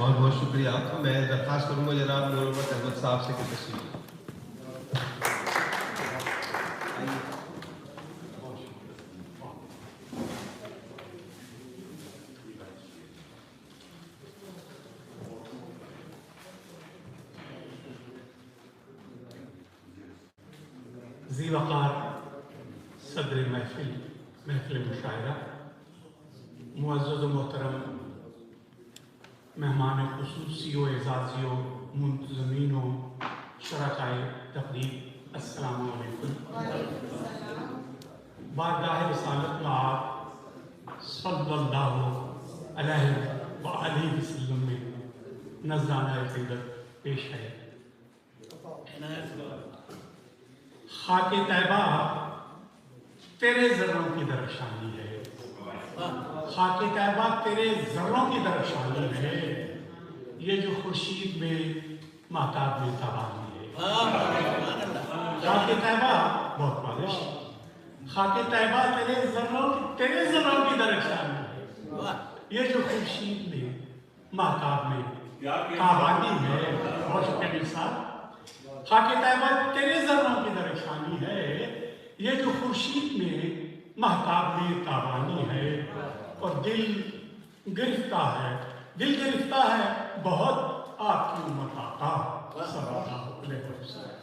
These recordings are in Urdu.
بہت بہت شکریہ آپ کا. میں درخواست کروں گا جناب نور محمد احمد صاحب سے کہ تشریف. ذی وقار صدر محفل مشاعرہ، معزز و محترم مہمان خصوصی و اعزازی و منتظمین و شرکائے تقریب، السلام علیکم. بارگاہ رسالت آپ صلی اللہ علیہ وآلہ وسلم میں نذرانہ عقیدت پیش ہے. خاک طیبہ تیرے ذروں کی درخشانی ہے، خاک طیبہ تیرے ذروں کی درخشانی ہے، یہ جو خورشید میں مہتاب میں تابانی ہے. خاک طیبہ بہت بالش، خاک طیبہ تیرے ذروں کی درخشانی ہے، یہ جو خورشید میں مہتاب میں تابانی ہے. بہت شکریہ صاحب. خاک طیبہ تیرے ذروں کی درخشانی ہے، یہ جو خورشید میں مہتاب میں تابانی ہے. اور دل گرفتہ ہے بہت آپ کی امت آقا صلی اللہ علیہ وسلم.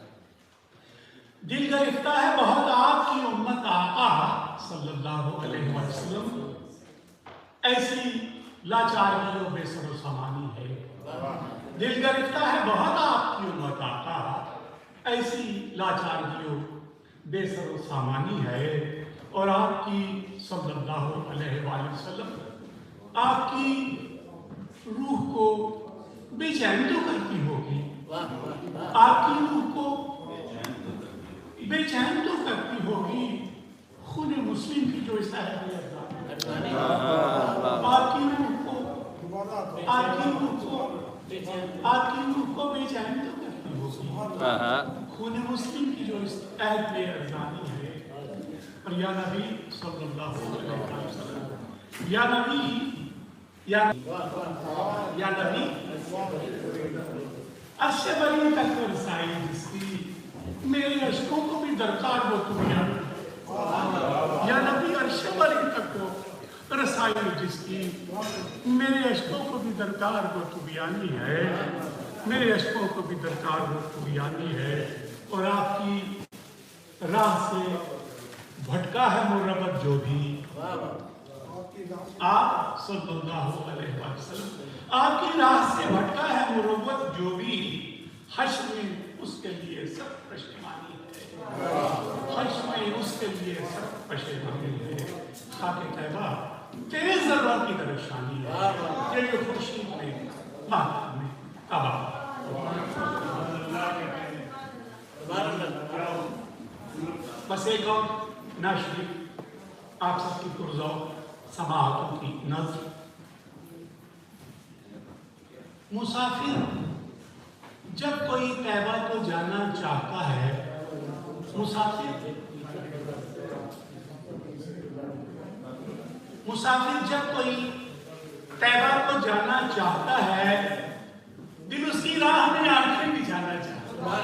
دل گرفتہ ہے بہت آپ کی امت آقا صلی اللہ علیہ وسلم. ایسی لاچاری و بے سر و سامانی ہے. دل گرفتہ ہے بہت آپ کی امت آقا، ایسی لاچاری و بے سر و سامانی ہے. اور آپ کی صلی اللہ علیہ وآلہ وسلم آپ کی روح کو بے چین تو کرتی ہوگی، آپ کی روح کو بے چین تو کرتی ہوگی. خون مسلم کی جو صاحب ہے، آپ کی روح کو بے چین تو کرتی ہوگی. خون مسلم کی جو عہد میں ارزانی ہے. اور یا نبی صلی اللہ علیہ وسلم، یا نبی عرش بری تک تو رسائی جس کی، میرے عشقوں کو بھی درکار وہ تو بیانی. یا نبی عرش بری تک تو رسائی جس کی، میرے عشقوں کو بھی درکار وہ تو بیانی ہے. میرے عشقوں کو بھی درکار وہ تو بیانی ہے. اور آپ کی راہ سے بھٹکا ہے مربت جو بھی، آپ صلی اللہ علیہ وسلم آپ کی راہ سے بھٹکا ہے مربت جو بھی، حشر میں اس کے لیے سب پشیمانی ہے. حشر میں اس کے لیے سب پشیمانی ہے. خاک طیبہ تیرے ذروں کی درخشانی ہے، یہ جو خورشید میں مہتاب میں تابانی. بس ایک اور ناشری آپ سب کی پرذوق سماعتوں کی نظر. مسافر جب کوئی طیبہ کو جانا چاہتا ہے، مسافر جب کوئی طیبہ کو جانا چاہتا ہے، دل اس کی راہ میں آنکھیں بچھانا چاہتا ہے.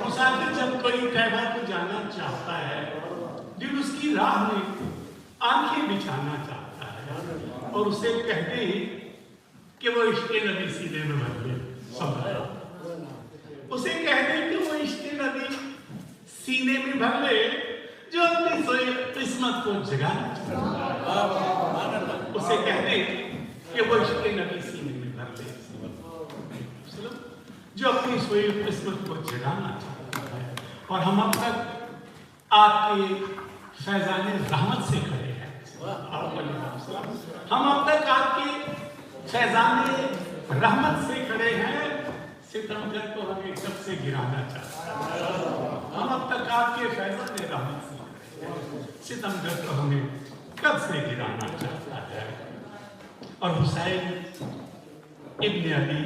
مسافر جب کوئی طیبہ کو جانا چاہتا ہے، دل اس کی راہ میں آنکھیں بچھانا چاہتا ہے. اور اسے کہہ دے کہ وہ عشق نبی سینے میں بھر لے. اسے کہہ دے کہ وہ عشق نبی سینے میں بھر لے، جو اپنی سوئی قسمت کو جگانا چاہتا ہے. اسے کہہ دے کہ وہ عشق نبی سینے میں بھر لے، جو اپنی سوئی قسمت کو جگانا چاہتا ہے. اور ہم اب تک آپ کے فیضان رحمت سے کھڑے ہیں. ہم اب تک آپ کے فیضان رحمت سے کھڑے ہیں. ستمگر کو ہمیں کب سے گرانا چاہتا ہے. ہم اب تک آپ کے فیضان رحمت سے کھڑے ہیں. ستمگر کو ہمیں کب سے گرانا چاہتا ہے. اور حسین ابن علی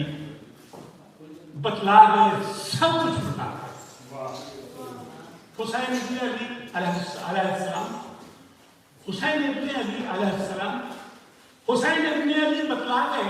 بتلا گئے سب کچھ بتا. حسین ابن علی علیہ السلام، حسین ابن علی علیہ السلام، حسین ابن علی بتلا گئے